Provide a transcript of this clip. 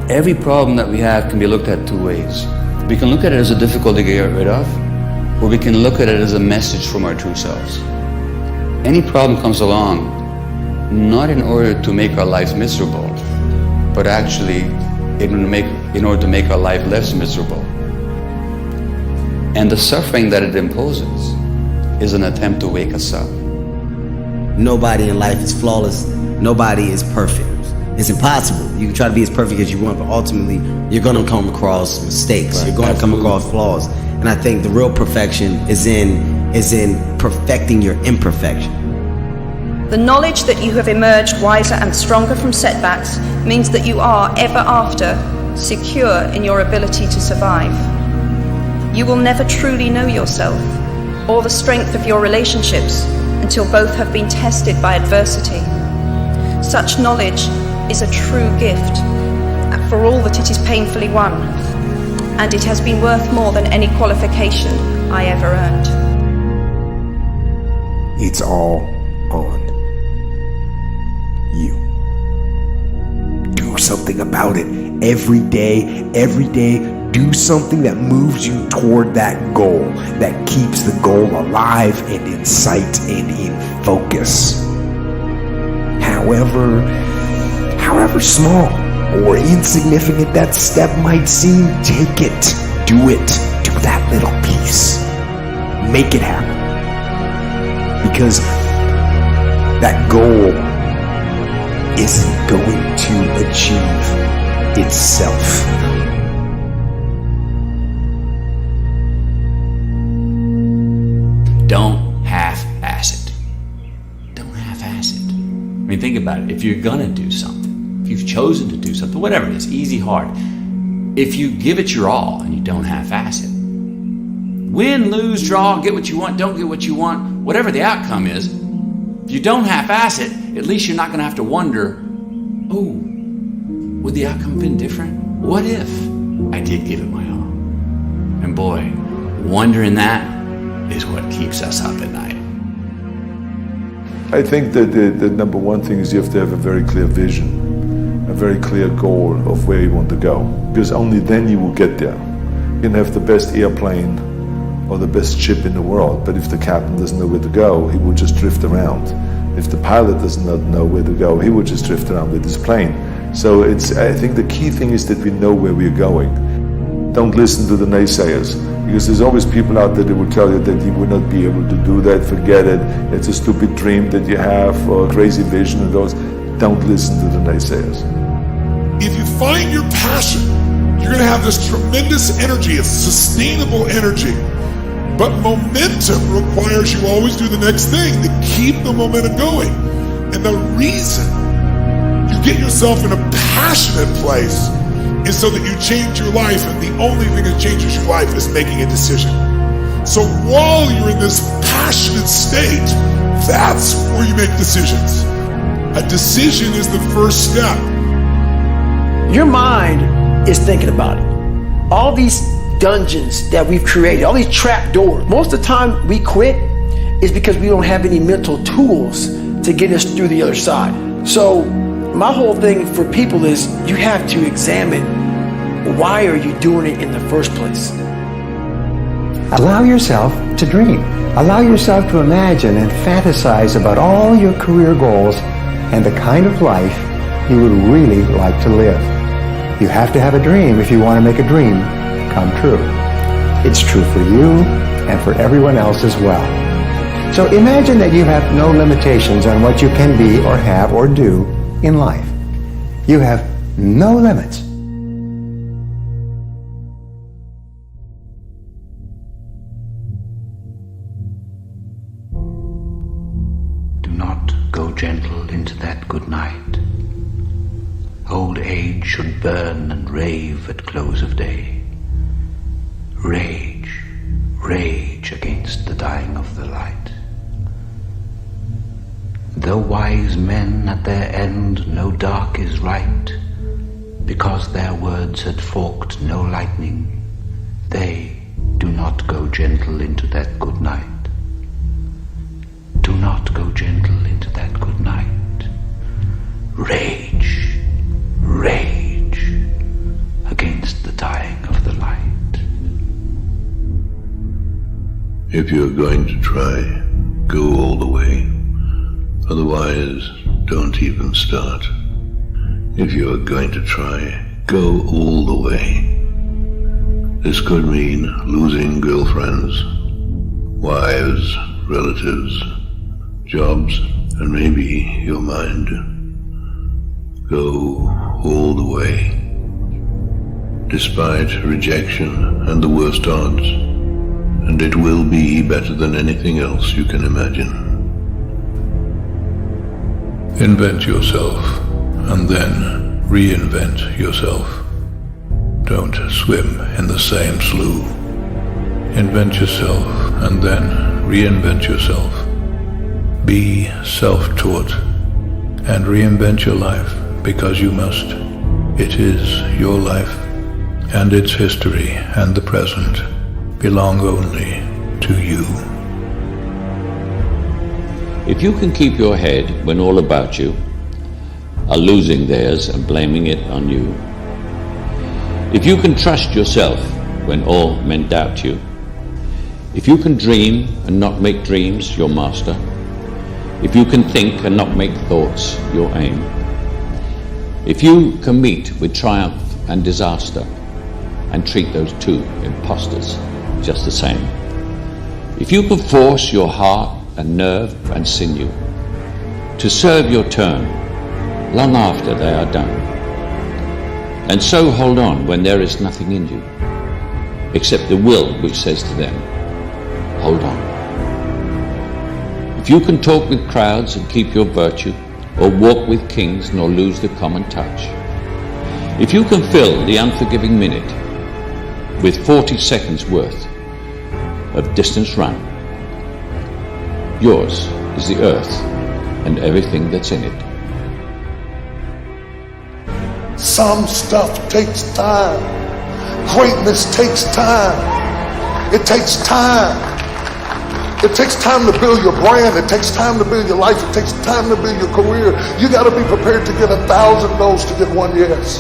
Every problem that we have can be looked at two ways. We can look at it as a difficulty to get rid of, or we can look at it as a message from our true selves. Any problem comes along not in order to make our lives miserable, but actually in order to make our life less miserable. And the suffering that it imposes is an attempt to wake us up. Nobody in life is flawless. Nobody is perfect. It's impossible. You can try to be as perfect as you want, but ultimately you're going to come across mistakes. Right. You're going to come across flaws. And I think the real perfection is in perfecting your imperfection. The knowledge that you have emerged wiser and stronger from setbacks means that you are, ever after, secure in your ability to survive. You will never truly know yourself or the strength of your relationships until both have been tested by adversity. Such knowledge is a true gift, for all that it is painfully won, and it has been worth more than any qualification I ever earned. It's all on you. Do something about it. Every day, do something that moves you toward that goal, that keeps the goal alive and in sight and in focus. However small or insignificant that step might seem, take it, do it, do that little piece. Make it happen. Because that goal isn't going to achieve itself. Don't half-ass it. Don't half-ass it. I mean, think about it. If you're gonna do something, if you've chosen to do something, whatever it is, easy, hard, if you give it your all and you don't half-ass it, win, lose, draw, get what you want, don't get what you want, whatever the outcome is, if you don't half-ass it, at least you're not gonna have to wonder, oh, would the outcome have been different? What if I did give it my all? And boy, wondering that is what keeps us up at night. I think that the number one thing is you have to have a very clear vision, a very clear goal of where you want to go, because only then you will get there. You can have the best airplane or the best ship in the world, but if the captain doesn't know where to go, he will just drift around. If the pilot does not know where to go, he will just drift around with his plane. So I think the key thing is that we know where we're going. Don't listen to the naysayers, because there's always people out there that will tell you that you will not be able to do that, forget it, it's a stupid dream that you have, or a crazy vision and those. Don't listen to the naysayers. If you find your passion, you're going to have this tremendous energy. It's sustainable energy. But momentum requires you always do the next thing to keep the momentum going. And the reason you get yourself in a passionate place is so that you change your life, and the only thing that changes your life is making a decision. So while you're in this passionate state, that's where you make decisions. A decision is the first step. Your mind is thinking about it. All these dungeons that we've created, all these trap doors, most of the time we quit is because we don't have any mental tools to get us through the other side. So my whole thing for people is you have to examine, why are you doing it in the first place? Allow yourself to dream. Allow yourself to imagine and fantasize about all your career goals and the kind of life you would really like to live. You have to have a dream if you want to make a dream come true. It's true for you and for everyone else as well. So imagine that you have no limitations on what you can be or have or do in life. You have no limits. Do not go gentle into that good night. Old age should burn and rave at close of day. Rage, rage against the dying of the light. Though wise men at their end know dark is right, because their words had forked no lightning, they do not go gentle into that good night. Do not go gentle into that good night. Rage, rage, If you're going to try, go all the way. Otherwise, don't even start. If you're going to try, go all the way. This could mean losing girlfriends, wives, relatives, jobs, and maybe your mind. Go all the way. Despite rejection and the worst odds, and it will be better than anything else you can imagine. Invent yourself, and then reinvent yourself. Don't swim in the same slough. Invent yourself, and then reinvent yourself. Be self-taught, and reinvent your life, because you must. It is your life, and its history and the present belong only to you. If you can keep your head when all about you are losing theirs and blaming it on you, if you can trust yourself when all men doubt you, if you can dream and not make dreams your master, if you can think and not make thoughts your aim, if you can meet with triumph and disaster and treat those two impostors just the same, if you can force your heart and nerve and sinew to serve your turn long after they are done, and so hold on when there is nothing in you except the will which says to them, hold on. If you can talk with crowds and keep your virtue, or walk with kings nor lose the common touch, if you can fill the unforgiving minute with 40 seconds worth of distance run, yours is the earth and everything that's in it. Some stuff takes time. Greatness takes time. It takes time. It takes time to build your brand. It takes time to build your life. It takes time to build your career. You got to be prepared to get 1,000 no's to get one yes.